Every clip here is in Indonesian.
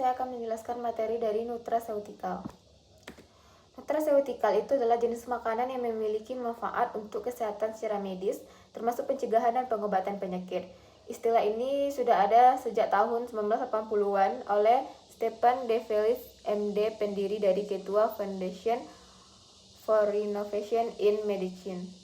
saya akan menjelaskan materi dari nutraceutikal. Nutraceutikal itu adalah jenis makanan yang memiliki manfaat untuk kesehatan secara medis, termasuk pencegahan dan pengobatan penyakit. Istilah ini sudah ada sejak tahun 1980-an oleh Stephen D. Phillips, MD, pendiri dari Ketua Foundation for Innovation in Medicine.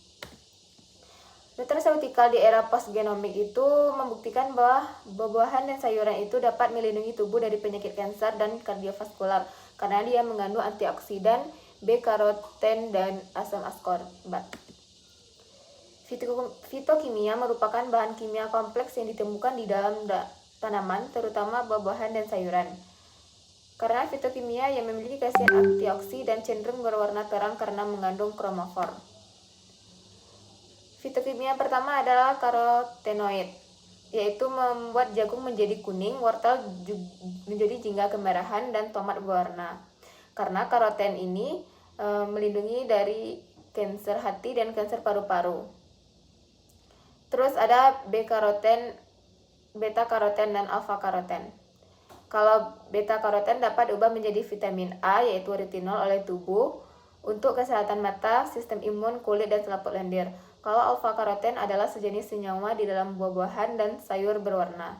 Nutraceutikal di era post-genomik itu membuktikan bahwa buah-buahan dan sayuran itu dapat melindungi tubuh dari penyakit kanker dan kardiovaskular karena dia mengandung antioksidan, B-karoten, dan asam askorbat. Fitokimia merupakan bahan kimia kompleks yang ditemukan di dalam tanaman, terutama buah-buahan dan sayuran. Karena fitokimia yang memiliki khasiat antioksidan cenderung berwarna terang karena mengandung kromofor. Fitokimia pertama adalah karotenoid, yaitu membuat jagung menjadi kuning, wortel menjadi jingga kemerahan, dan tomat berwarna. Karena karoten ini melindungi dari kanker hati dan kanker paru-paru. Terus ada beta-karoten, dan alfa-karoten. Kalau beta-karoten dapat diubah menjadi vitamin A, yaitu retinol, oleh tubuh untuk kesehatan mata, sistem imun, kulit, dan selaput lendir. Kalau alfa-karoten adalah sejenis senyawa di dalam buah-buahan dan sayur berwarna.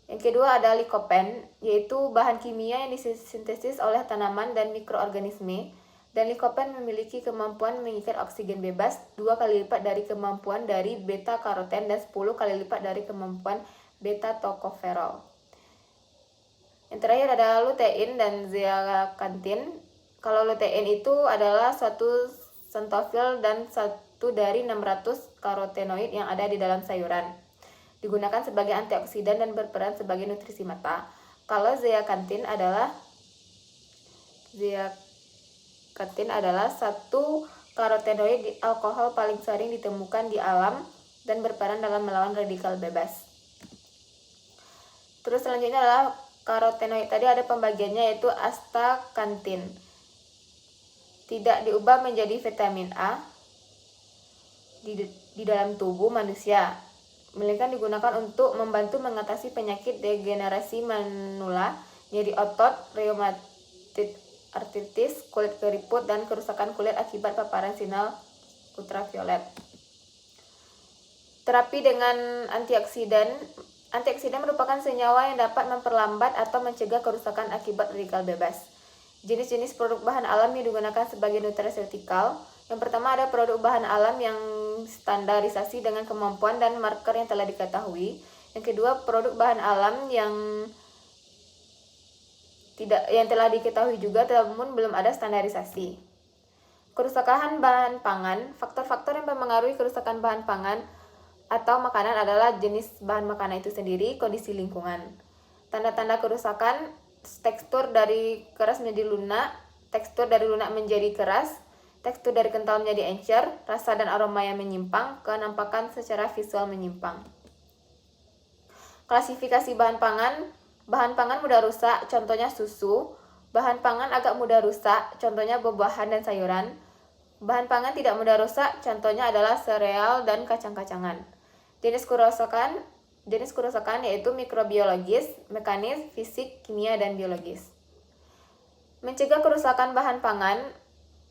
Yang kedua ada likopen, yaitu bahan kimia yang disintesis oleh tanaman dan mikroorganisme. Dan likopen memiliki kemampuan mengikat oksigen bebas 2 kali lipat dari kemampuan dari beta-karoten dan 10 kali lipat dari kemampuan beta-tokoferol. Yang terakhir ada lutein dan zeaxanthin. Kalau lutein itu adalah suatu xanthofil dan satu dari 600 karotenoid yang ada di dalam sayuran. Digunakan sebagai antioksidan dan berperan sebagai nutrisi mata. Kalau zeaxanthin adalah satu karotenoid alkohol paling sering ditemukan di alam dan berperan dalam melawan radikal bebas. Terus selanjutnya adalah karotenoid. Tadi ada pembagiannya, yaitu astaxanthin. Tidak diubah menjadi vitamin A di dalam tubuh manusia, melainkan digunakan untuk membantu mengatasi penyakit degenerasi manula, nyeri otot, rheumatoid arthritis, kulit keriput, dan kerusakan kulit akibat paparan sinar ultraviolet. Terapi dengan antioksidan. Antioksidan merupakan senyawa yang dapat memperlambat atau mencegah kerusakan akibat radikal bebas. Jenis-jenis produk bahan alam yang digunakan sebagai nutraceutikal. Yang pertama ada produk bahan alam yang standarisasi dengan kemampuan dan marker yang telah diketahui. Yang kedua, produk bahan alam yang telah diketahui juga namun belum ada standarisasi. Kerusakan bahan pangan. Faktor-faktor yang mempengaruhi kerusakan bahan pangan atau makanan adalah jenis bahan makanan itu sendiri, kondisi lingkungan. Tanda-tanda kerusakan: tekstur dari keras menjadi lunak, tekstur dari lunak menjadi keras, tekstur dari kental menjadi encer, rasa dan aroma yang menyimpang, kenampakan secara visual menyimpang. Klasifikasi bahan pangan. Bahan pangan mudah rusak, contohnya susu. Bahan pangan agak mudah rusak, contohnya buah-buahan dan sayuran. Bahan pangan tidak mudah rusak, contohnya adalah sereal dan kacang-kacangan. Jenis kerusakan yaitu mikrobiologis, mekanis, fisik, kimia, dan biologis. Mencegah kerusakan bahan pangan.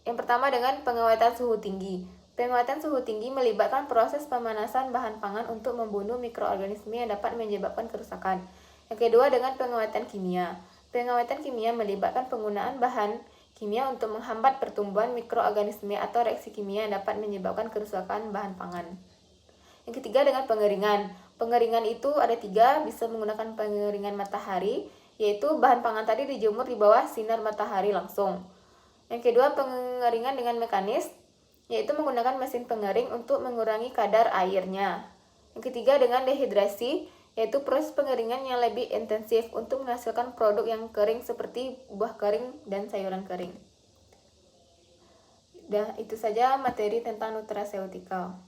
Yang pertama dengan pengawetan suhu tinggi. Pengawetan suhu tinggi melibatkan proses pemanasan bahan pangan untuk membunuh mikroorganisme yang dapat menyebabkan kerusakan. Yang kedua dengan pengawetan kimia. Pengawetan kimia melibatkan penggunaan bahan kimia untuk menghambat pertumbuhan mikroorganisme atau reaksi kimia yang dapat menyebabkan kerusakan bahan pangan. Yang ketiga dengan pengeringan. Pengeringan itu ada 3, bisa menggunakan pengeringan matahari, yaitu bahan pangan tadi dijemur di bawah sinar matahari langsung. Yang kedua pengeringan dengan mekanis, yaitu menggunakan mesin pengering untuk mengurangi kadar airnya. Yang ketiga dengan dehidrasi, yaitu proses pengeringan yang lebih intensif untuk menghasilkan produk yang kering seperti buah kering dan sayuran kering. Itu saja materi tentang nutraceutikal.